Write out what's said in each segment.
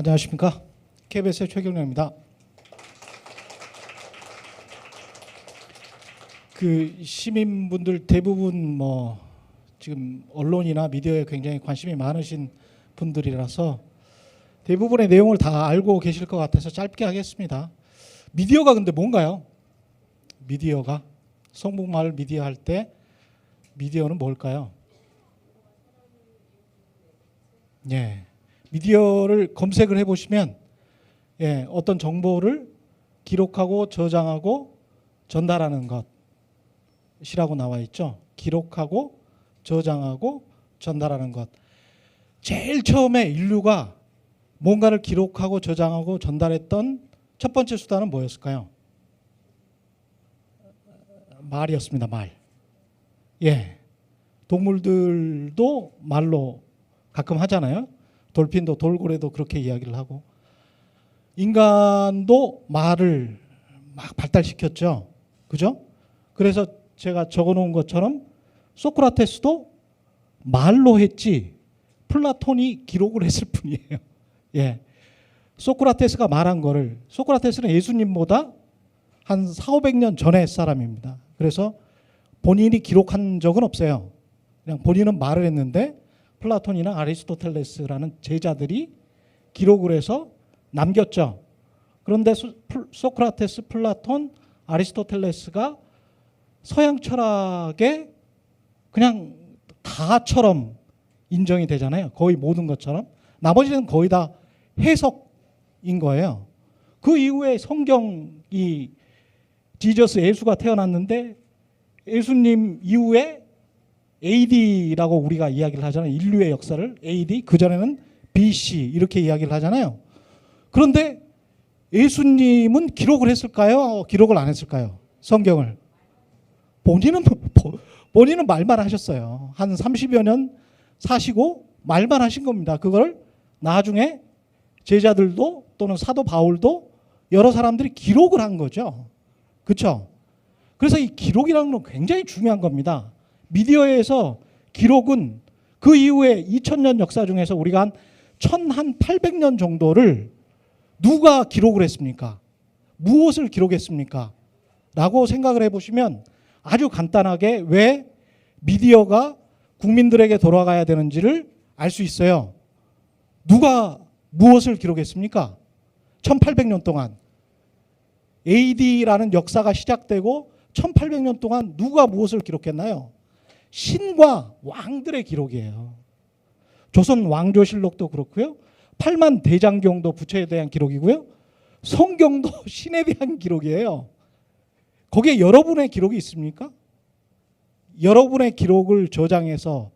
안녕하십니까. KBS의 최경련입니다. 시민분들 대부분 지금 언론이나 미디어에 굉장히 관심이 많으신 분들이라서 대부분의 내용을 다 알고 계실 것 같아서 짧게 하겠습니다. 미디어가 근데 뭔가요? 미디어가 성북마을 미디어 할 때 미디어는 뭘까요? 예, 미디어를 검색을 해보시면 어떤 정보를 기록하고 저장하고 전달하는 것이라고 나와 있죠. 기록하고 저장하고 전달하는 것. 제일 처음에 인류가 뭔가를 기록하고 저장하고 전달했던 첫 번째 수단은 뭐였을까요? 말이었습니다. 말. 동물들도 말로 가끔 하잖아요. 돌핀도 돌고래도 그렇게 이야기를 하고, 인간도 말을 막 발달시켰죠. 그죠? 그래서 제가 적어놓은 것처럼 소크라테스도 말로 했지 플라톤이 기록을 했을 뿐이에요. 소크라테스가 말한 거를, 소크라테스는 예수님보다 한 400~500년 전의 사람입니다. 그래서 본인이 기록한 적은 없어요. 그냥 본인은 말을 했는데 플라톤이나 아리스토텔레스라는 제자들이 기록을 해서 남겼죠. 그런데 소크라테스, 플라톤, 아리스토텔레스가 서양 철학의 그냥 다처럼 인정이 되잖아요. 거의 모든 것처럼. 나머지는 거의 다 해석인 거예요. 그 이후에 성경이 지저스 예수가 태어났는데 예수님 이후에 AD라고 우리가 이야기를 하잖아요. 인류의 역사를 AD, 그전에는 BC 이렇게 이야기를 하잖아요. 그런데 예수님은 기록을 했을까요? 기록을 안 했을까요? 성경을. 본인은 말만 하셨어요. 한 30여 년 사시고 말만 하신 겁니다. 그걸 나중에 제자들도 또는 사도 바울도 여러 사람들이 기록을 한 거죠. 그렇죠? 그래서 이 기록이라는 건 굉장히 중요한 겁니다. 미디어에서 기록은 그 이후에 2000년 역사 중에서 우리가 한 1800년 정도를 누가 기록을 했습니까? 무엇을 기록했습니까? 라고 생각을 해보시면 아주 간단하게 왜 미디어가 국민들에게 돌아가야 되는지를 알 수 있어요. 누가 무엇을 기록했습니까? 1800년 동안 AD라는 역사가 시작되고 1800년 동안 누가 무엇을 기록했나요? 신과 왕들의 기록이에요. 조선 왕조실록도 그렇고요. 8만 대장경도 부처에 대한 기록이고요. 성경도 신에 대한 기록이에요. 거기에 여러분의 기록이 있습니까? 여러분의 기록을 저장해서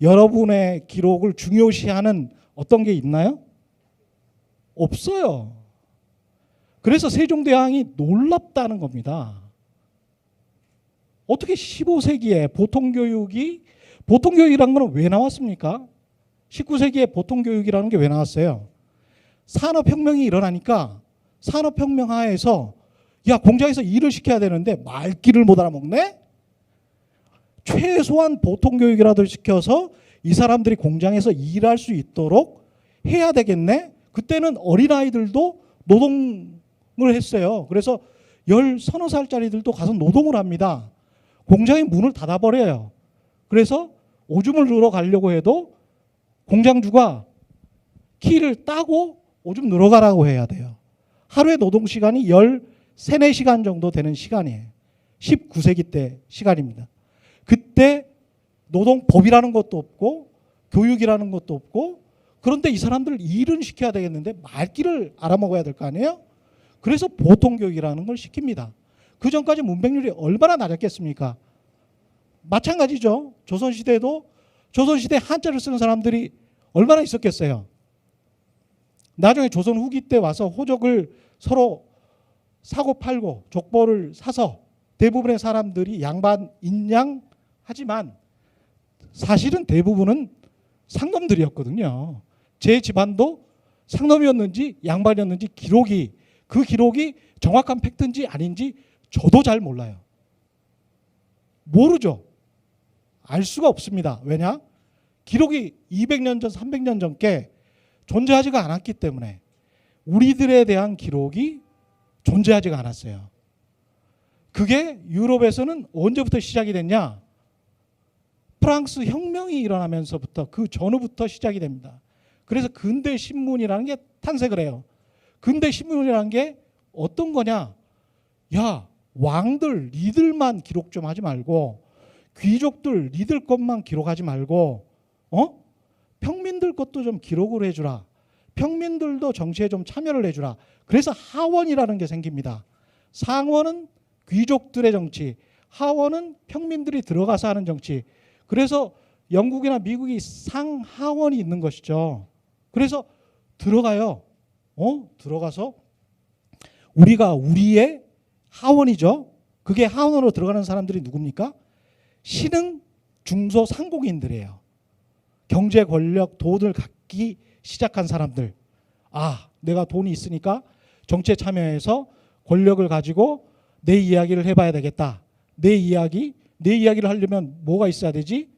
여러분의 기록을 중요시하는 어떤 게 있나요? 없어요. 그래서 세종대왕이 놀랍다는 겁니다. 어떻게 15세기에 보통교육이라는 건 왜 나왔습니까? 19세기에 보통교육이라는 게 왜 나왔어요? 산업혁명이 일어나니까 산업혁명 하에서 공장에서 일을 시켜야 되는데 말귀를 못 알아먹네? 최소한 보통교육이라도 시켜서 이 사람들이 공장에서 일할 수 있도록 해야 되겠네? 그때는 어린아이들도 노동을 했어요. 그래서 10~30살짜리들도 가서 노동을 합니다. 공장의 문을 닫아버려요. 그래서 오줌을 누러 가려고 해도 공장주가 키를 따고 오줌 누러 가라고 해야 돼요. 하루의 노동시간이 13~14시간 정도 되는 시간이에요. 19세기 때 시간입니다. 그때 노동법이라는 것도 없고 교육이라는 것도 없고, 그런데 이 사람들 일은 시켜야 되겠는데 말귀를 알아먹어야 될 거 아니에요? 그래서 보통교육이라는 걸 시킵니다. 그 전까지 문맹률이 얼마나 낮았겠습니까? 마찬가지죠. 조선시대도 조선시대 한자를 쓰는 사람들이 얼마나 있었겠어요. 나중에 조선 후기 때 와서 호적을 서로 사고 팔고 족보를 사서 대부분의 사람들이 양반 인양하지만 사실은 대부분은 상놈들이었거든요. 제 집안도 상놈이었는지 양반이었는지 그 기록이 정확한 팩트인지 아닌지 저도 잘 몰라요. 모르죠. 알 수가 없습니다. 왜냐? 기록이 200년 전, 300년 전께 존재하지가 않았기 때문에. 우리들에 대한 기록이 존재하지가 않았어요. 그게 유럽에서는 언제부터 시작이 됐냐? 프랑스 혁명이 일어나면서부터 그 전후부터 시작이 됩니다. 그래서 근대 신문이라는 게 탄생을 해요. 근대 신문이라는 게 어떤 거냐? 야, 왕들 니들만 기록 좀 하지 말고 귀족들 니들 것만 기록하지 말고 평민들 것도 좀 기록을 해주라. 평민들도 정치에 좀 참여를 해주라. 그래서 하원이라는 게 생깁니다. 상원은 귀족들의 정치, 하원은 평민들이 들어가서 하는 정치. 그래서 영국이나 미국이 상하원이 있는 것이죠. 그래서 들어가요. 들어가서 우리가 우리의 하원이죠. 그게 하원으로 들어가는 사람들이 누굽니까? 신흥 중소 상공인들이에요. 경제 권력, 돈을 갖기 시작한 사람들. 아, 내가 돈이 있으니까 정치에 참여해서 권력을 가지고 내 이야기를 해봐야 되겠다. 내 이야기를 하려면 뭐가 있어야 되지?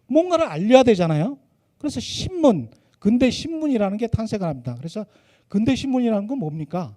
뭔가를 알려야 되잖아요. 그래서 신문, 근대 신문이라는 게 탄생을 합니다. 그래서 근대 신문이라는 건 뭡니까?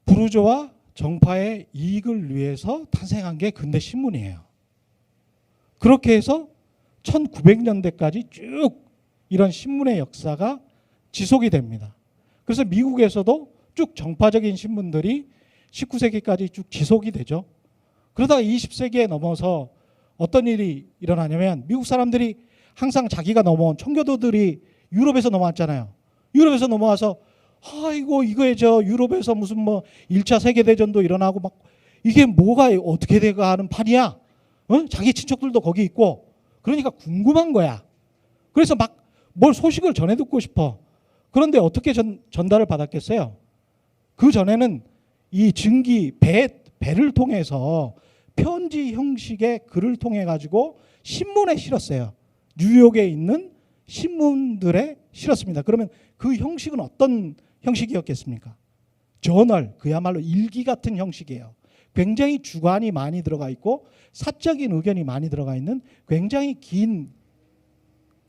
부르주아 정파의 이익을 위해서 탄생한 게 근대 신문이에요. 그렇게 해서 1900년대까지 쭉 이런 신문의 역사가 지속이 됩니다. 그래서 미국에서도 쭉 정파적인 신문들이 19세기까지 쭉 지속이 되죠. 그러다가 20세기에 넘어서 어떤 일이 일어나냐면 미국 사람들이 항상 자기가 넘어온 청교도들이 유럽에서 넘어왔잖아요. 유럽에서 넘어와서 아이고 이거에 유럽에서 무슨 1차 세계대전도 일어나고 막 이게 뭐가 어떻게 돼가 하는 판이야. 자기 친척들도 거기 있고 그러니까 궁금한 거야. 그래서 막 뭘 소식을 전해 듣고 싶어. 그런데 어떻게 전달을 받았겠어요? 그 전에는 이 증기 배를 통해서 편지 형식의 글을 통해 가지고 신문에 실었어요. 뉴욕에 있는 신문들에 실었습니다. 그러면 그 형식은 어떤 형식이었겠습니까? 저널, 그야말로 일기 같은 형식이에요. 굉장히 주관이 많이 들어가 있고 사적인 의견이 많이 들어가 있는 굉장히 긴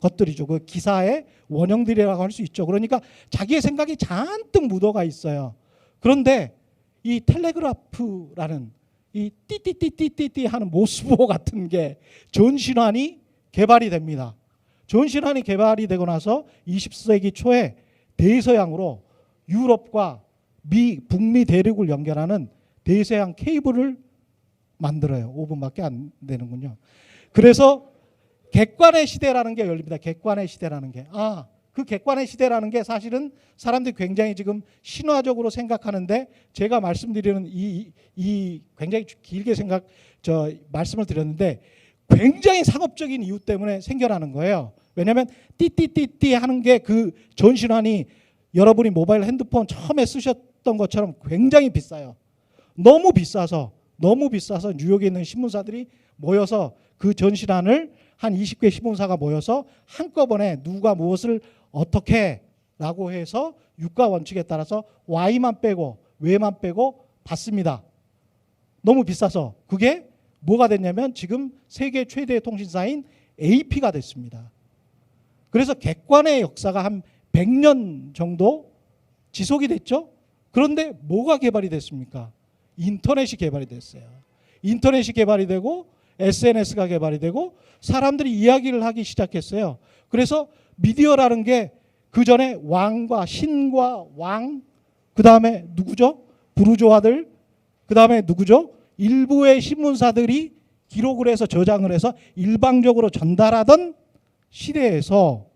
것들이죠. 그 기사의 원형들이라고 할 수 있죠. 그러니까 자기의 생각이 잔뜩 묻어가 있어요. 그런데 이 텔레그라프라는 이 띠띠띠띠띠띠 하는 모스보 같은 게 전신환이 개발이 됩니다. 전신환이 개발이 되고 나서 20세기 초에 대서양으로 유럽과 북미 대륙을 연결하는 대서양 케이블을 만들어요. 5분밖에 안 되는군요. 그래서 객관의 시대라는 게 열립니다. 객관의 시대라는 게. 그 객관의 시대라는 게 사실은 사람들이 굉장히 지금 신화적으로 생각하는데 제가 말씀드리는 이 굉장히 길게 말씀을 드렸는데 굉장히 상업적인 이유 때문에 생겨나는 거예요. 왜냐하면 띠띠띠띠 하는 게 그 전신환이 여러분이 모바일 핸드폰 처음에 쓰셨던 것처럼 굉장히 비싸요. 너무 비싸서 뉴욕에 있는 신문사들이 모여서 그 전신환을 한 20개 신문사가 모여서 한꺼번에 누가 무엇을 어떻게 라고 해서 유가 원칙에 따라서 Y만 빼고 외만 빼고 받습니다. 너무 비싸서 그게 뭐가 됐냐면 지금 세계 최대의 통신사인 AP가 됐습니다. 그래서 객관의 역사가 한 100년 정도 지속이 됐죠. 그런데 뭐가 개발이 됐습니까? 인터넷이 개발이 됐어요. 인터넷이 개발이 되고 SNS가 개발이 되고 사람들이 이야기를 하기 시작했어요. 그래서 미디어라는 게 그 전에 왕과 신과 왕, 그 다음에 누구죠? 부르주아들, 그 다음에 누구죠? 일부의 신문사들이 기록을 해서 저장을 해서 일방적으로 전달하던 시대에서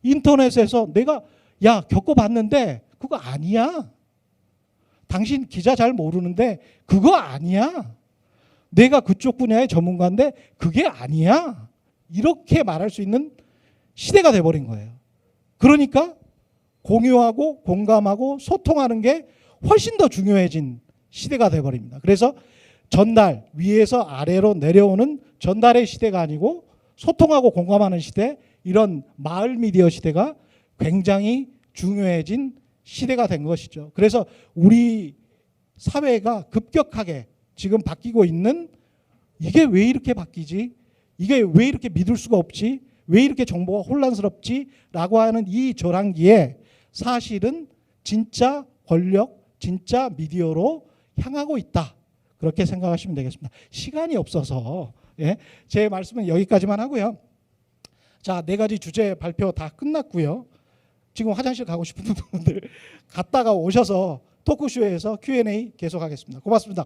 인터넷에서 내가 겪어봤는데 그거 아니야. 당신 기자 잘 모르는데 그거 아니야. 내가 그쪽 분야의 전문가인데 그게 아니야. 이렇게 말할 수 있는 시대가 돼버린 거예요. 그러니까 공유하고 공감하고 소통하는 게 훨씬 더 중요해진 시대가 돼버립니다. 그래서 전달, 위에서 아래로 내려오는 전달의 시대가 아니고 소통하고 공감하는 시대, 이런 마을 미디어 시대가 굉장히 중요해진 시대가 된 것이죠. 그래서 우리 사회가 급격하게 지금 바뀌고 있는, 이게 왜 이렇게 바뀌지? 이게 왜 이렇게 믿을 수가 없지? 왜 이렇게 정보가 혼란스럽지? 라고 하는 이 전환기에 사실은 진짜 권력, 진짜 미디어로 향하고 있다. 그렇게 생각하시면 되겠습니다. 시간이 없어서 제 말씀은 여기까지만 하고요. 자, 4가지 주제 발표 다 끝났고요. 지금 화장실 가고 싶은 분들 갔다가 오셔서 토크쇼에서 Q&A 계속하겠습니다. 고맙습니다.